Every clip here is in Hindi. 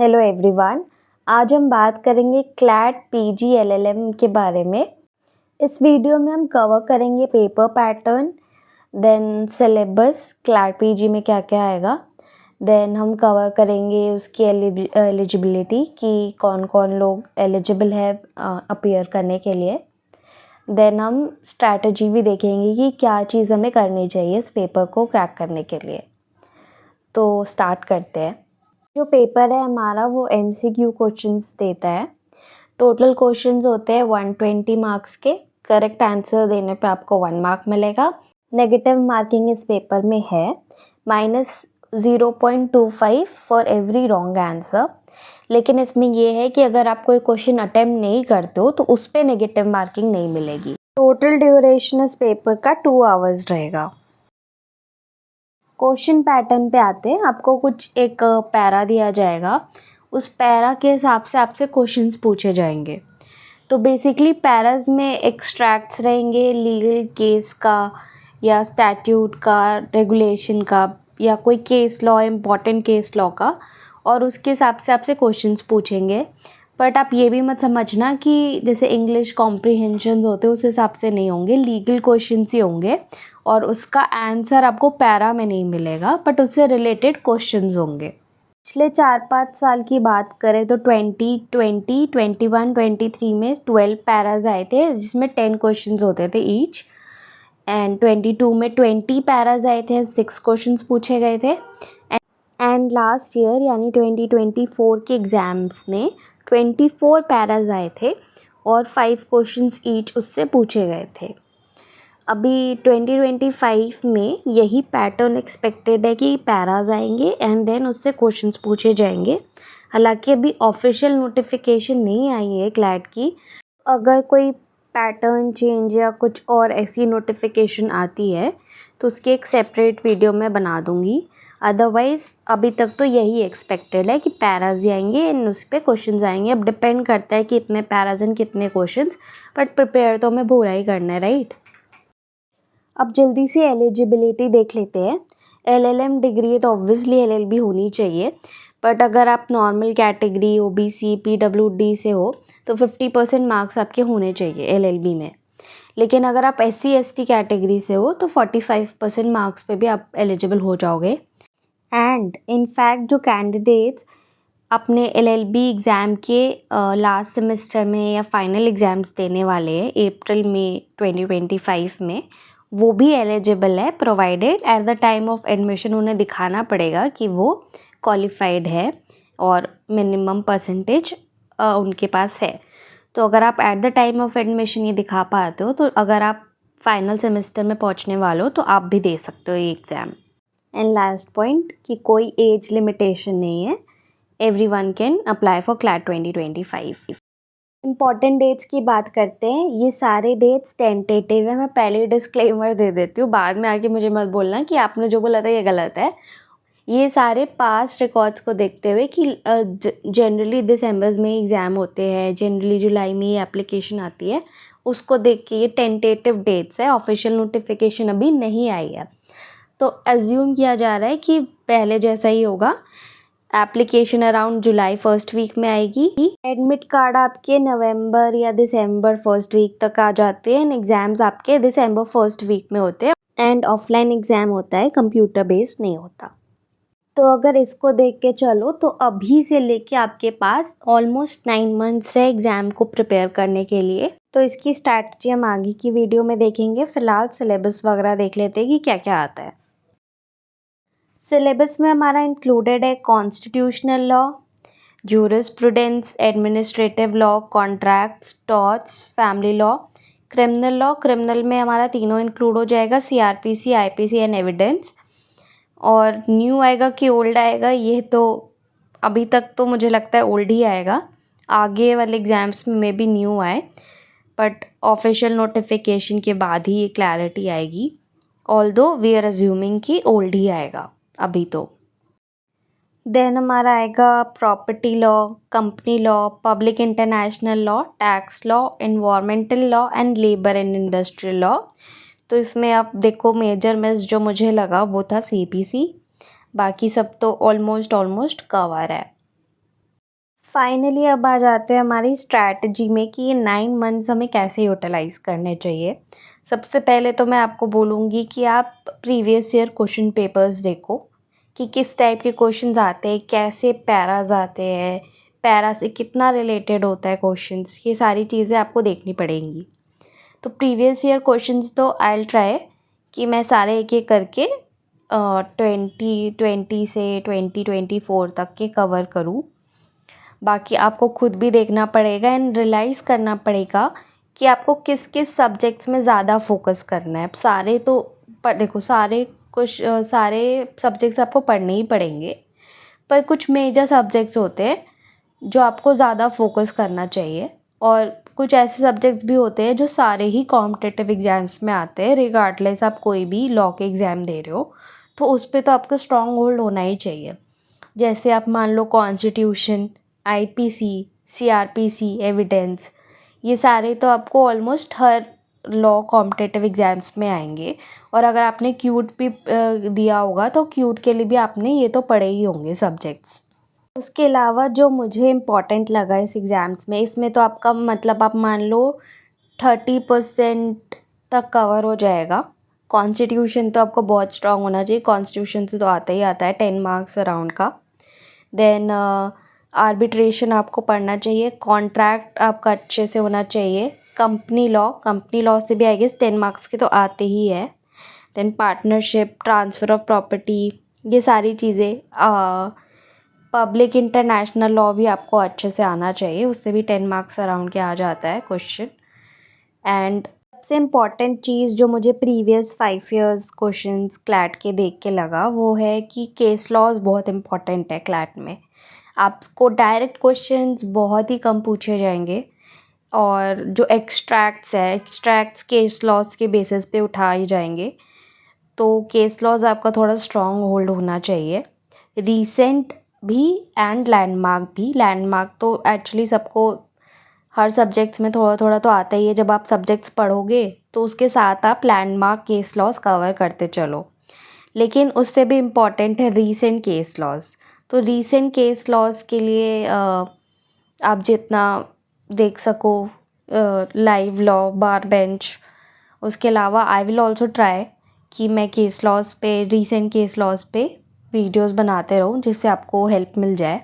Hello everyone. आज हम बात करेंगे क्लैट पीजी एलएलएम के बारे में। इस वीडियो में हम कवर करेंगे paper pattern, then syllabus, CLAT PG में क्या क्या आएगा, देन हम कवर करेंगे उसकी एलिजिबिलिटी कि कौन कौन लोग एलिजिबल है अपीयर करने के लिए। देन हम स्ट्रैटेजी भी देखेंगे कि क्या चीज़ हमें करनी चाहिए इस पेपर को क्रैक करने के लिए। तो स्टार्ट करते हैं। जो पेपर है हमारा वो MCQ क्वेश्चंस देता है। टोटल क्वेश्चंस होते हैं 120 मार्क्स के। करेक्ट आंसर देने पे आपको 1 मार्क मिलेगा। नेगेटिव मार्किंग इस पेपर में है -0.25 फॉर एवरी रॉन्ग आंसर। लेकिन इसमें ये है कि अगर आप कोई क्वेश्चन अटेम्प्ट नहीं करते हो तो उस पर नेगेटिव मार्किंग नहीं मिलेगी। टोटल ड्यूरेशन इस पेपर का 2 आवर्स रहेगा। क्वेश्चन पैटर्न पे आते हैं। आपको कुछ एक पैरा दिया जाएगा, उस पैरा के हिसाब से आपसे क्वेश्चंस पूछे जाएंगे। तो बेसिकली पैराज में एक्सट्रैक्ट्स रहेंगे लीगल केस का या स्टैट्यूट का, रेगुलेशन का या कोई case law, important case law का, और उसके हिसाब से आपसे क्वेश्चंस पूछेंगे। बट आप ये भी मत समझना कि जैसे इंग्लिश कॉम्प्रिहेंशन होते हैं उस हिसाब से नहीं होंगे, लीगल क्वेश्चंस ही होंगे और उसका आंसर आपको पैरा में नहीं मिलेगा बट उससे रिलेटेड क्वेश्चंस होंगे। पिछले 4-5 साल की बात करें तो 2020, 21, 23 में 12 पैराज आए थे जिसमें 10 क्वेश्चंस होते थे ईच। एंड 22 में 20 पैराज आए थे, 6 क्वेश्चंस पूछे गए थे। एंड लास्ट ईयर यानी 2024 के एग्ज़ाम्स में 24 पैराज आए थे और 5 क्वेश्चंस ईच उससे पूछे गए थे। अभी 2025 में यही पैटर्न एक्सपेक्टेड है कि पैराज आएंगे एंड देन उससे क्वेश्चंस पूछे जाएंगे। हालांकि अभी ऑफिशियल नोटिफिकेशन नहीं आई है क्लैट की। अगर कोई पैटर्न चेंज या कुछ और ऐसी नोटिफिकेशन आती है तो उसकी एक सेपरेट वीडियो मैं बना दूंगी। अदरवाइज़ अभी तक तो यही एक्सपेक्टेड है कि पैराज ही आएंगे एंड उस पर क्वेश्चन आएंगे। अब डिपेंड करता है कि इतने पैराज एंड कितने क्वेश्चन, बट प्रिपेयर तो हमें पूरा ही करना है, राइट। अब जल्दी से एलिजिबिलिटी देख लेते हैं। LLM डिग्री है तो ऑब्वियसली LLB होनी चाहिए, बट अगर आप नॉर्मल कैटेगरी OBC PWD से हो तो 50% मार्क्स आपके होने चाहिए LLB में। लेकिन अगर आप SC ST कैटेगरी से हो तो 45% मार्क्स पे भी आप एलिजिबल हो जाओगे। एंड इनफैक्ट जो कैंडिडेट्स अपने LLB एग्ज़ाम के लास्ट सेमेस्टर में या फाइनल एग्ज़ाम्स देने वाले हैं अप्रैल में 2025 में, वो भी एलिजिबल है, provided at the time of admission उन्हें दिखाना पड़ेगा कि वो क्वालिफाइड है और मिनिमम परसेंटेज उनके पास है। तो अगर आप at the time of admission ये दिखा पाते हो तो अगर आप फाइनल सेमेस्टर में पहुंचने वाले हो तो आप भी दे सकते हो ये एग्ज़ाम। एंड लास्ट पॉइंट कि कोई एज लिमिटेशन नहीं है, everyone can apply for CLAT 2025। Important dates की बात करते हैं। ये सारे डेट्स टेंटेटिव है। मैं पहले डिस्क्लेमर दे देती हूँ, बाद में आके मुझे मत बोलना कि आपने जो बोला था ये गलत है। ये सारे पास्ट रिकॉर्ड्स को देखते हुए कि जनरली दिसंबर में एग्ज़ाम होते हैं, जनरली जुलाई में ये एप्लीकेशन आती है, उसको देख के ये टेंटेटिव डेट्स है। ऑफिशियल नोटिफिकेशन अभी नहीं आई है तो एज्यूम किया जा रहा है कि पहले जैसा ही होगा। एप्लीकेशन अराउंड जुलाई फर्स्ट वीक में आएगी। एडमिट कार्ड आपके नवंबर या दिसंबर फर्स्ट वीक तक आ जाते हैं एंड एग्ज़ाम्स आपके दिसंबर फर्स्ट वीक में होते हैं। एंड ऑफलाइन एग्ज़ाम होता है, कंप्यूटर बेस्ड नहीं होता। तो अगर इसको देख के चलो तो अभी से लेके आपके पास ऑलमोस्ट 9 मंथ्स है एग्ज़ाम को प्रिपेयर करने के लिए। तो इसकी स्ट्रैटेजी हम आगे की वीडियो में देखेंगे। फ़िलहाल सिलेबस वगैरह देख लेते हैं कि क्या क्या आता है। सिलेबस में हमारा इंक्लूडेड है constitutional law, jurisprudence, administrative law, contracts, torts, family law, criminal law. Criminal में हमारा तीनों इंक्लूड हो जाएगा, CRPC, IPC एंड एविडेंस। और न्यू आएगा कि ओल्ड आएगा, ये तो अभी तक तो मुझे लगता है ओल्ड ही आएगा। आगे वाले एग्ज़ाम्स में भी न्यू आए, बट ऑफिशियल नोटिफिकेशन के बाद ही ये क्लैरिटी आएगी। ऑल्दो वी आर अज्यूमिंग कि ओल्ड ही आएगा अभी तो। देन हमारा आएगा property law, company law, public international law, tax law, environmental law and labour and industrial law. तो इसमें आप देखो मेजर मिस जो मुझे लगा वो था CPC, बाकी सब तो ऑलमोस्ट कवर है। फाइनली अब आ जाते हैं हमारी स्ट्रैटेजी में कि ये 9 मंथ्स हमें कैसे यूटिलाइज़ करने चाहिए। सबसे पहले तो मैं आपको बोलूँगी कि आप प्रीवियस ईयर क्वेश्चन पेपर्स देखो कि किस टाइप के क्वेश्चंस आते हैं, कैसे पैराज़ आते हैं, पैरा से कितना रिलेटेड होता है क्वेश्चंस, ये सारी चीज़ें आपको देखनी पड़ेंगी। तो प्रीवियस ईयर क्वेश्चंस तो आई विल ट्राई कि मैं सारे एक-एक करके 2020 से 2024 तक के कवर करूँ। बाकी आपको खुद भी देखना पड़ेगा एंड रियलाइज़ करना पड़ेगा कि आपको किस किस सब्जेक्ट्स में ज़्यादा फोकस करना है। अब सारे तो देखो सारे सब्जेक्ट्स आपको पढ़ने ही पड़ेंगे, पर कुछ मेजर सब्जेक्ट्स होते हैं जो आपको ज़्यादा फोकस करना चाहिए और कुछ ऐसे सब्जेक्ट्स भी होते हैं जो सारे ही कॉम्पिटिटिव एग्ज़ाम्स में आते हैं, रिगार्डलेस आप कोई भी लॉ के एग्ज़ाम दे रहे हो, तो उस पे तो आपका स्ट्रॉन्ग होल्ड होना ही चाहिए। जैसे आप मान लो कॉन्स्टिट्यूशन, आईपीसी, सीआरपीसी, एविडेंस, ये सारे तो आपको ऑलमोस्ट हर लॉ कॉम्पिटिटिव एग्ज़ाम्स में आएंगे। और अगर आपने क्यूट भी दिया होगा तो क्यूट के लिए भी आपने ये तो पढ़े ही होंगे सब्जेक्ट्स। उसके अलावा जो मुझे इम्पॉर्टेंट लगा इस एग्ज़ाम्स में, इसमें तो आपका मतलब आप मान लो 30% तक कवर हो जाएगा। कॉन्स्टिट्यूशन तो आपको बहुत स्ट्रॉन्ग होना चाहिए, कॉन्स्टिट्यूशन तो आता ही आता है 10 मार्क्स अराउंड का। देन आर्बिट्रेशन आपको पढ़ना चाहिए, कॉन्ट्रैक्ट आपका अच्छे से होना चाहिए, कंपनी लॉ से भी आई गेस 10 मार्क्स के तो आते ही है। Then partnership, transfer of property, ये सारी चीज़ें। पब्लिक इंटरनेशनल लॉ भी आपको अच्छे से आना चाहिए, उससे भी 10 मार्क्स अराउंड के आ जाता है क्वेश्चन। एंड सबसे इम्पॉर्टेंट चीज़ जो मुझे प्रीवियस 5 इयर्स क्वेश्चंस क्लैट के देख के लगा वो है कि केस लॉज बहुत इम्पॉर्टेंट है क्लैट में। आपको डायरेक्ट क्वेश्चंस बहुत ही कम पूछे जाएंगे और जो एक्सट्रैक्ट्स केस लॉज के बेसिस पे उठाए जाएंगे, तो केस लॉज आपका थोड़ा स्ट्रॉन्ग होल्ड होना चाहिए। रीसेंट भी एंड लैंडमार्क तो एक्चुअली सबको हर सब्जेक्ट्स में थोड़ा थोड़ा तो आता ही है। जब आप सब्जेक्ट्स पढ़ोगे तो उसके साथ आप लैंडमार्क केस लॉज कवर करते चलो, लेकिन उससे भी इम्पॉर्टेंट है रीसेंट केस लॉज। तो रीसेंट केस लॉज के लिए आप जितना देख सको लाइव लॉ, बार बेंच, उसके अलावा आई विल ऑल्सो ट्राई कि मैं रीसेंट केस लॉज पे वीडियोस बनाते रहूँ जिससे आपको हेल्प मिल जाए।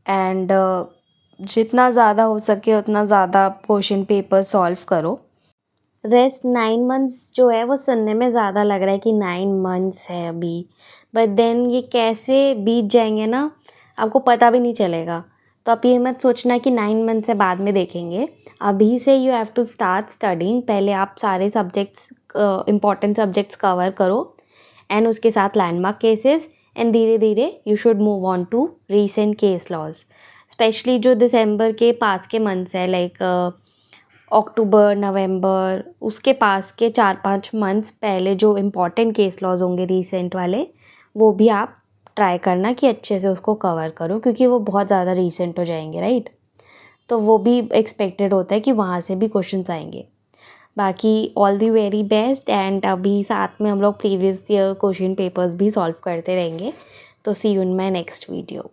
एंड जितना ज़्यादा हो सके उतना ज़्यादा क्वेश्चन पेपर सॉल्व करो। रेस्ट 9 मंथ्स जो है वो सुनने में ज़्यादा लग रहा है कि 9 मंथ्स है अभी, बट देन ये कैसे बीत जाएंगे ना, आपको पता भी नहीं चलेगा। तो आप ये मत सोचना कि 9 मंथ से बाद में देखेंगे, अभी से you have to start studying. पहले आप सारे सब्जेक्ट्स इम्पॉर्टेंट सब्जेक्ट्स कवर करो एंड उसके साथ लैंडमार्क केसेस, एंड धीरे धीरे you should move on to recent case laws. Specially जो दिसंबर के पास के मंथ्स है लाइक अक्टूबर, नवंबर, उसके पास के 4-5 मंथ्स पहले जो इम्पॉर्टेंट केस लॉज होंगे रीसेंट वाले, वो भी आप ट्राई करना कि अच्छे से उसको कवर करो, क्योंकि वो बहुत ज़्यादा रीसेंट हो जाएंगे, राइट। तो वो भी एक्सपेक्टेड होता है कि वहाँ से भी क्वेश्चंस आएंगे। बाकी all the very best, and अभी साथ में हम लोग प्रीवियस ईयर क्वेश्चन पेपर्स भी सॉल्व करते रहेंगे। तो see you in my next video.